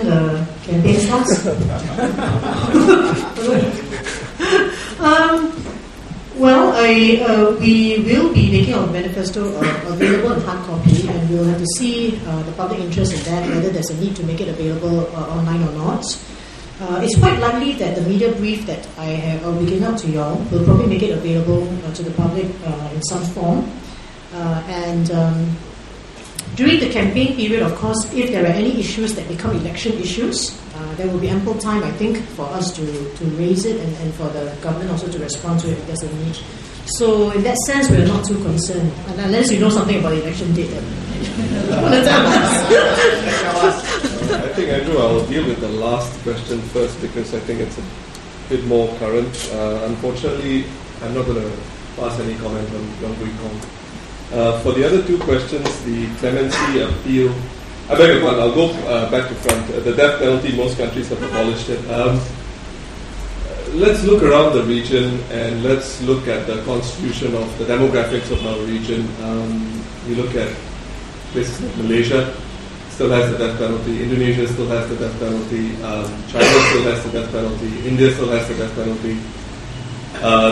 the campaign starts? We will be making our manifesto available in hard copy, and we'll have to see the public interest in that, whether there's a need to make it available online or not. It's quite likely that the media brief that I'll be giving out to y'all will probably make it available to the public in some form. During the campaign period, of course, if there are any issues that become election issues, there will be ample time, I think, for us to raise it and for the government also to respond to it if there's a need. So in that sense, we're not too concerned, unless you know something about the election date. I think, Andrew, I'll deal with the last question first because I think it's a bit more current. Unfortunately, I'm not going to pass any comment on Yong Bui Kong. For the other two questions, the clemency appeal, I beg your pardon, I'll go back to front. The death penalty, most countries have abolished it. Let's look around the region and let's look at the constitution of the demographics of our region. We look at places like Malaysia, still has the death penalty. Indonesia still has the death penalty. China still has the death penalty. India still has the death penalty.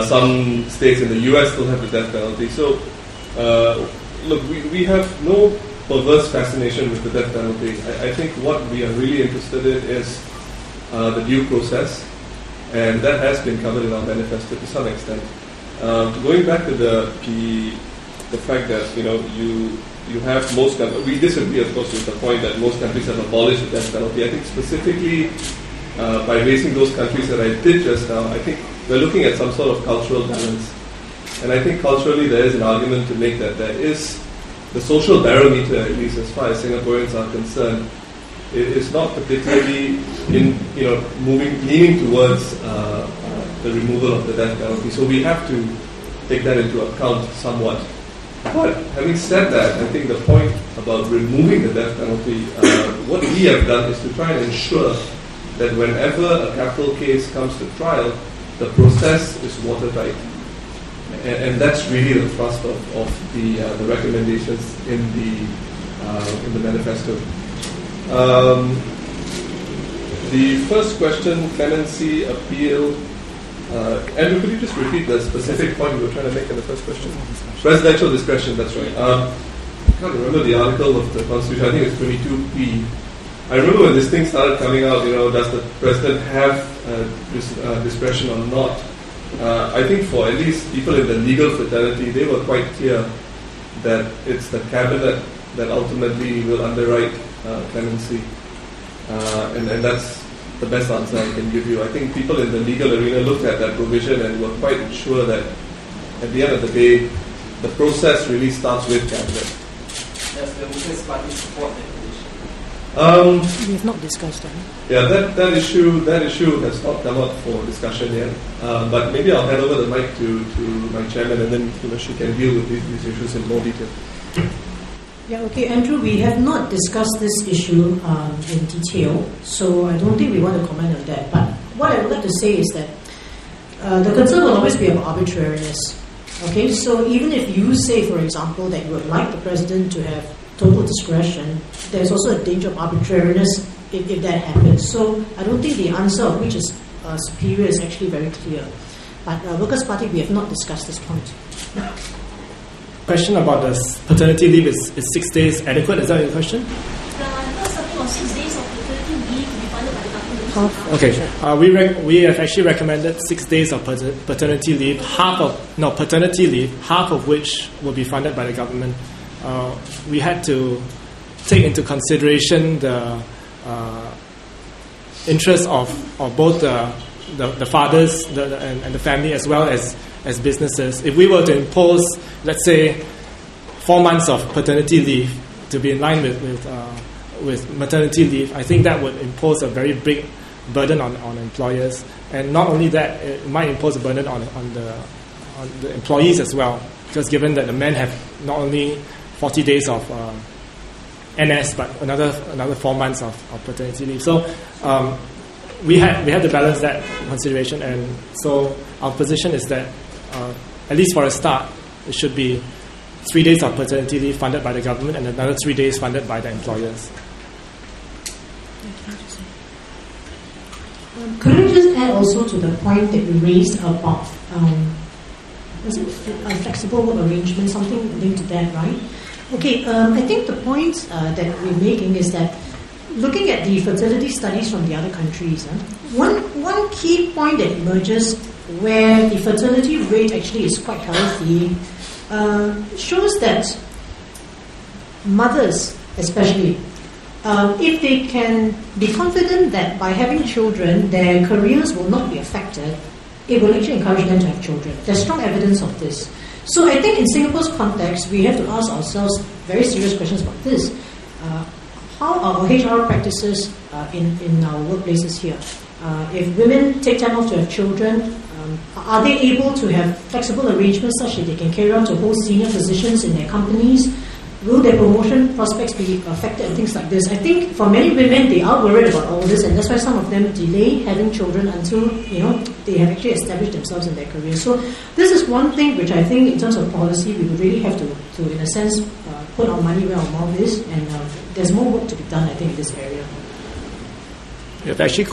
Some states in the US still have the death penalty. So, look, we have no perverse fascination with the death penalty. I think what we are really interested in is the due process, and that has been covered in our manifesto to some extent. Going back to the fact that you have most countries, we disagree, of course, with the point that most countries have abolished the death penalty. I think specifically by raising those countries that I did just now, I think we're looking at some sort of cultural balance. And I think culturally there is an argument to make that there is the social barometer, at least as far as Singaporeans are concerned, it is not particularly leaning towards the removal of the death penalty. So we have to take that into account somewhat. But having said that, I think the point about removing the death penalty, what we have done is to try and ensure that whenever a capital case comes to trial, the process is watertight. And that's really the thrust of the recommendations in the manifesto. The first question, clemency, appeal. Andrew, could you just repeat the specific point you were trying to make in the first question? Presidential discretion, that's right. I can't remember the article of the Constitution. I think it's 22p. I remember when this thing started coming out, does the president have discretion or not? I think for at least people in the legal fraternity, they were quite clear that it's the cabinet that ultimately will underwrite clemency. And that's the best answer I can give you. I think people in the legal arena looked at that provision and were quite sure that at the end of the day, the process really starts with cabinet. Does the Workers' Party support that position? We have not discussed that. Yeah, that issue has not come up for discussion yet. But maybe I'll hand over the mic to my chairman, and then she can deal with these issues in more detail. Yeah, okay, Andrew, we have not discussed this issue in detail, so I don't think we want to comment on that. But what I would like to say is that the concern will always be about arbitrariness. Okay, so even if you say, for example, that you would like the president to have total discretion, there's also a danger of arbitrariness if that happens. So I don't think the answer of which is superior is actually very clear. But Workers' Party, we have not discussed this point. Question about the paternity leave is 6 days adequate? Is that your question? Something of 6 days of paternity leave to be funded by the government. Okay, we have actually recommended 6 days of paternity leave, half of which will be funded by the government. We had to take into consideration the interests of both the fathers and the family as well as businesses. If we were to impose, let's say, 4 months of paternity leave to be in line with maternity leave, I think that would impose a very big burden on employers. And not only that, it might impose a burden on the employees as well, because given that the men have not only 40 days of NS, but another 4 months of paternity leave. So we had to balance that consideration, and so our position is that at least for a start, it should be 3 days of paternity leave funded by the government and another 3 days funded by the employers. Could I just add also to the point that you raised about was it a flexible work arrangement, something linked to that, right? Okay, I think the point that we're making is that looking at the fertility studies from the other countries, one key point that emerges where the fertility rate actually is quite healthy shows that mothers, especially, if they can be confident that by having children, their careers will not be affected, it will actually encourage them to have children. There's strong evidence of this. So I think in Singapore's context, we have to ask ourselves very serious questions about this. How are our HR practices in our workplaces here? If women take time off to have children, are they able to have flexible arrangements such that they can carry on to hold senior positions in their companies? Will their promotion prospects be affected and things like this? I think for many women, they are worried about all this, and that's why some of them delay having children until they have actually established themselves in their career. So this is one thing which I think in terms of policy, we would really have to in a sense, put our money where our mouth is, and there's more work to be done, I think, in this area. We have actually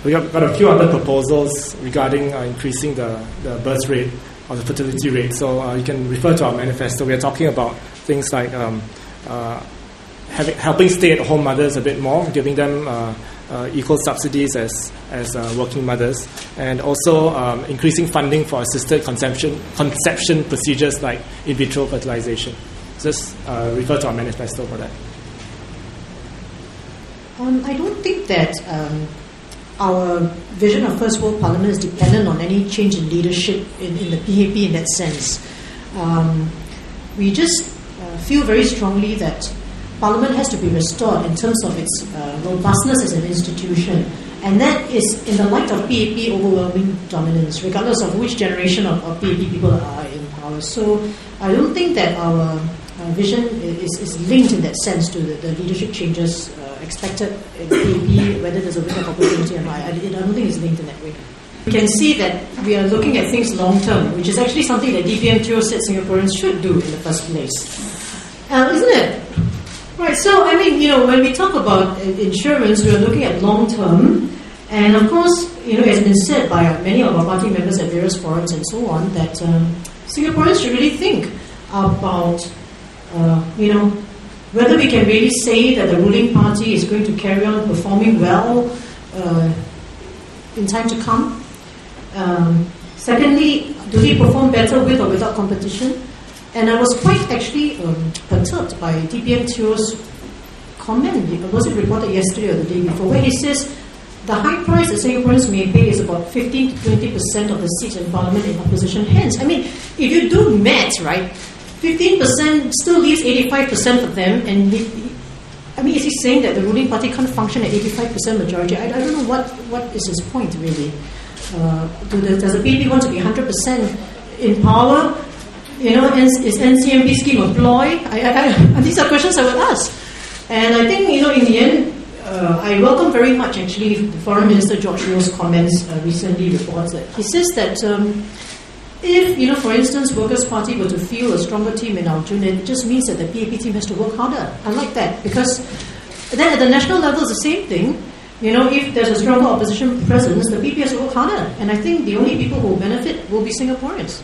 we have got a few other proposals regarding increasing the birth rate or the fertility rate. So you can refer to our manifesto. We are talking about things like helping stay-at-home mothers a bit more, giving them equal subsidies as working mothers, and also increasing funding for assisted conception procedures like in vitro fertilization. Just refer to our manifesto for that. I don't think that our vision of First World Parliament is dependent on any change in leadership in the PAP in that sense. We just feel very strongly that Parliament has to be restored in terms of its robustness as an institution, and that is in the light of PAP overwhelming dominance, regardless of which generation of PAP people are in power. So I don't think that our vision is linked in that sense to the leadership changes expected in PAP, whether there's a window of opportunity or not. I don't think it's linked in that way. We can see that we are looking at things long term, which is actually something that DPM2 said Singaporeans should do in the first place. Isn't it? Right, so I mean, when we talk about insurance, we are looking at long term, and of course, it has been said by many of our party members at various forums and so on that Singaporeans should really think about, whether we can really say that the ruling party is going to carry on performing well in time to come. Secondly, do they perform better with or without competition? And I was quite actually perturbed by DPM2's comment. Was it reported yesterday or the day before, where he says the high price that Singaporeans may pay is about 15 to 20% of the seats in Parliament in opposition hands. I mean, if you do maths, right, 15% still leaves 85% of them, and is he saying that the ruling party can't function at 85% majority? I don't know what is his point really. Does the PAP want to be 100% in power? Is NCMP scheme a ploy? These are questions I would ask. And I think, in the end, I welcome very much actually the Foreign Minister George Yeo comments recently reports that he says that if, for instance, Workers' Party were to feel a stronger team in Aljun, it just means that the PAP team has to work harder. I like that, because then at the national level, it's the same thing. If there's a stronger opposition presence, the PAP has to work harder. And I think the only people who will benefit will be Singaporeans.